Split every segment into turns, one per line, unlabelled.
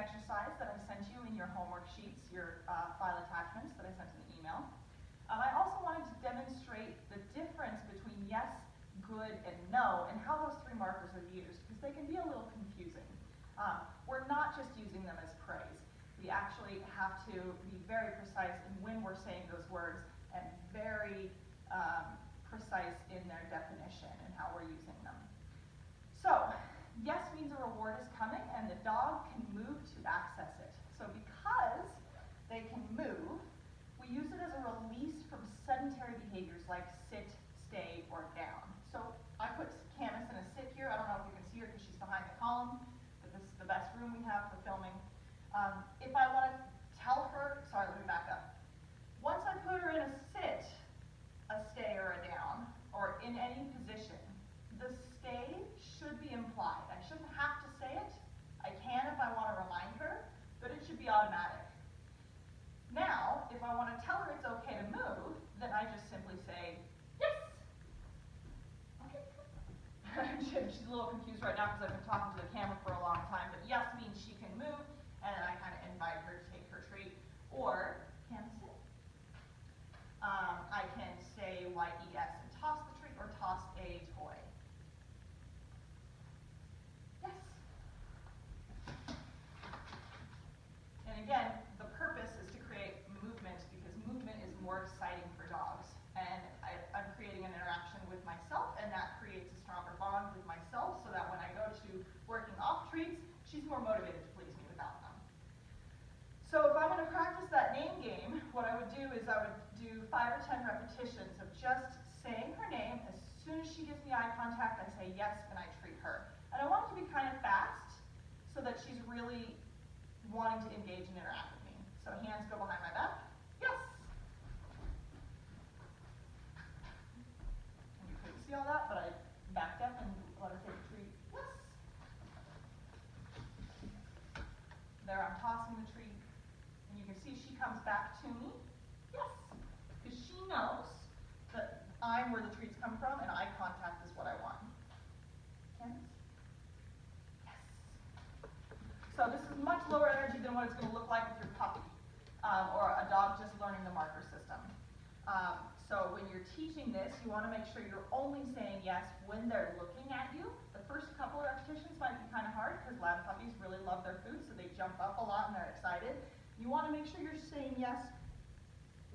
exercise that I sent you in your homework sheets, your file attachments that I sent in the email. I also wanted to demonstrate the difference between yes, good, and no, and how those three markers are used, because they can be a little confusing. We're not just using them as praise. We actually have to be very precise in when we're saying those words and very precise in their definition and how we're using them. So, yes means a reward is coming and the dog can move to access it. So because they can move, we use it as a release from sedentary behaviors like sit, stay, or down. So I put Candace in a sit here. I don't know if you can see her because she's behind the column, but this is the best room we have for filming. If I want to tell her, sorry, let me back up. Once I put her in a sit, a stay, or a down, or in any position, the stay should be implied. I shouldn't have to say it. I can if I want to remind her, but it should be automatic. Now, if I want to tell her it's okay to move, then I just simply say, yes. Okay. She's a little confused right now because I've been talking to the camera for a long time, but yes means she can move, and then I kind of invite her to take her treat, or can sit. I can say YES and toss the treat, or toss a toy. Yes. And again, the purpose is to create movement because movement is more exciting for dogs. And I'm creating an interaction with myself, and that creates a stronger bond with myself so that when I go to working off treats, she's more motivated to please me without them. So if I'm going to practice that name game, what I would do is I would do 5 or 10 repetitions of just saying her name. As soon as she gives me eye contact, I say yes, and I treat her. And I want it to be kind of fast so that she's really wanting to engage and interact with me. So hands go behind my back. Yes. And you couldn't see all that, but I backed up and let her take a treat. Yes. There, I'm tossing the treat. And you can see she comes back to me. Yes. Because she knows that I'm where the treats come from and eye contact is what I want. Candace? Yes. So this is much lower energy than what it's going to look like with your puppy or a dog just learning the marker system. So when you're teaching this, you want to make sure you're only saying yes when they're looking at you. The first couple of repetitions might be kind of hard because lab puppies really love their food, so they jump up a lot and they're excited. You want to make sure you're saying yes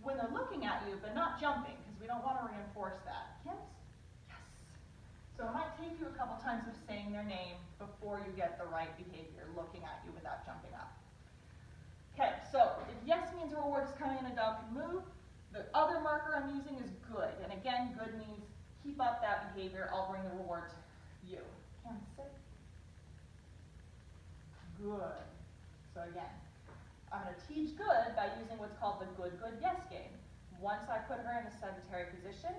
when they're looking at you, but not jumping, because we don't want to reinforce that. Yes? Yes. So it might take you a couple times of saying their name before you get the right behavior, looking at you without jumping up. Okay, so if yes means a reward is coming and a dog can move, the other marker I'm using is good. And again, good means keep up that behavior, I'll bring the reward to you. Can I sit? Good. So again, I'm going to teach good by using what's called the good, good, yes game. Once I put her in a sedentary position,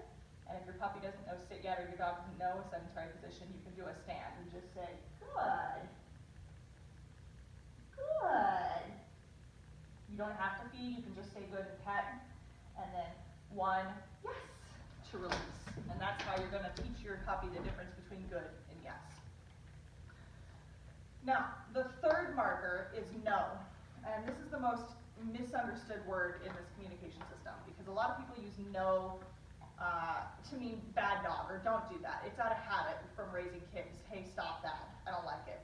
and if your puppy doesn't know sit yet or your dog doesn't know a sedentary position, you can do a stand and just say, good. Good. You don't have to feed, you can just say good and pet, and then 1, yes, to release. And that's how you're going to teach your puppy the difference between good and yes. Now, the third marker is no. And this is the most misunderstood word in this communication system because a lot of people use no to mean bad dog or don't do that. It's out of habit from raising kids. Hey, stop that. I don't like it.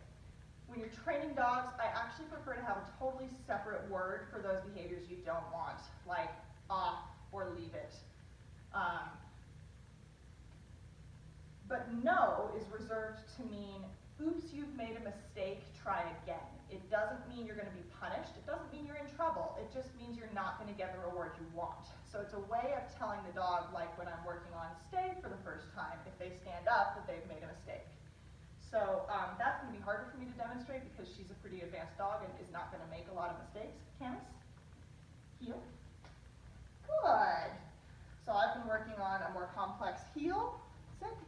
When you're training dogs, I actually prefer to have a totally separate word for those behaviors you don't want, like off or leave it. But no is reserved to mean, oops, you've made a mistake, try again. It doesn't mean you're going to be punished. It doesn't mean you're in trouble. It just means you're not going to get the reward you want. So it's a way of telling the dog, like when I'm working on stay for the first time, if they stand up, that they've made a mistake. So that's going to be harder for me to demonstrate because she's a pretty advanced dog and is not going to make a lot of mistakes. Candace? Heel. Good. So I've been working on a more complex heel. Sit.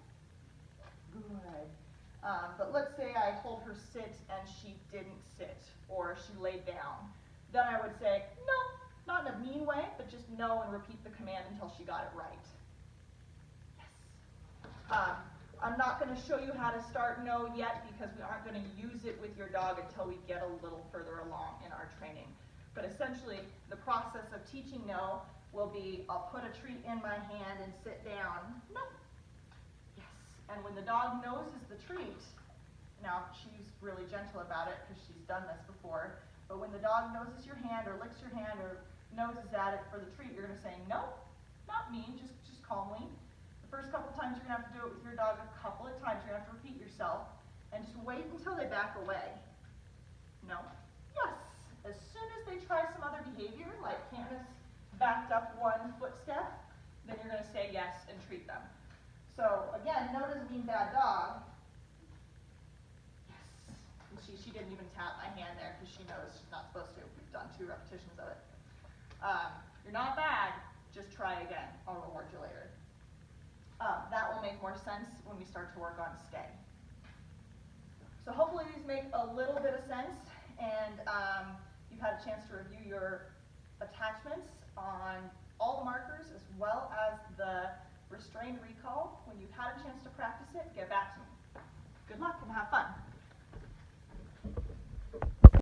Good. But let's say I told her sit and she didn't sit, or she laid down. Then I would say, no, not in a mean way, but just no and repeat the command until she got it right. Yes. I'm not going to show you how to start no yet because we aren't going to use it with your dog until we get a little further along in our training. But essentially, the process of teaching no will be, I'll put a treat in my hand and sit down. No. Yes. And when the dog noses the treat, now she's really gentle about it because she's done this before, but when the dog noses your hand or licks your hand or noses at it for the treat, you're going to say no, not mean, just calmly. First couple times you're going to have to do it with your dog a couple of times. You're going to have to repeat yourself and just wait until they back away. No. Yes. As soon as they try some other behavior, like Candace backed up one footstep, then you're going to say yes and treat them. So again, no doesn't mean bad dog. Yes. And she didn't even tap my hand there because she knows she's not supposed to. We've done 2 repetitions of it. You're not bad. Just try again. I'll reward you later. That will make more sense when we start to work on stay. So hopefully these make a little bit of sense, and you've had a chance to review your attachments on all the markers as well as the restrained recall. When you've had a chance to practice it, get back to me. Good luck and have fun.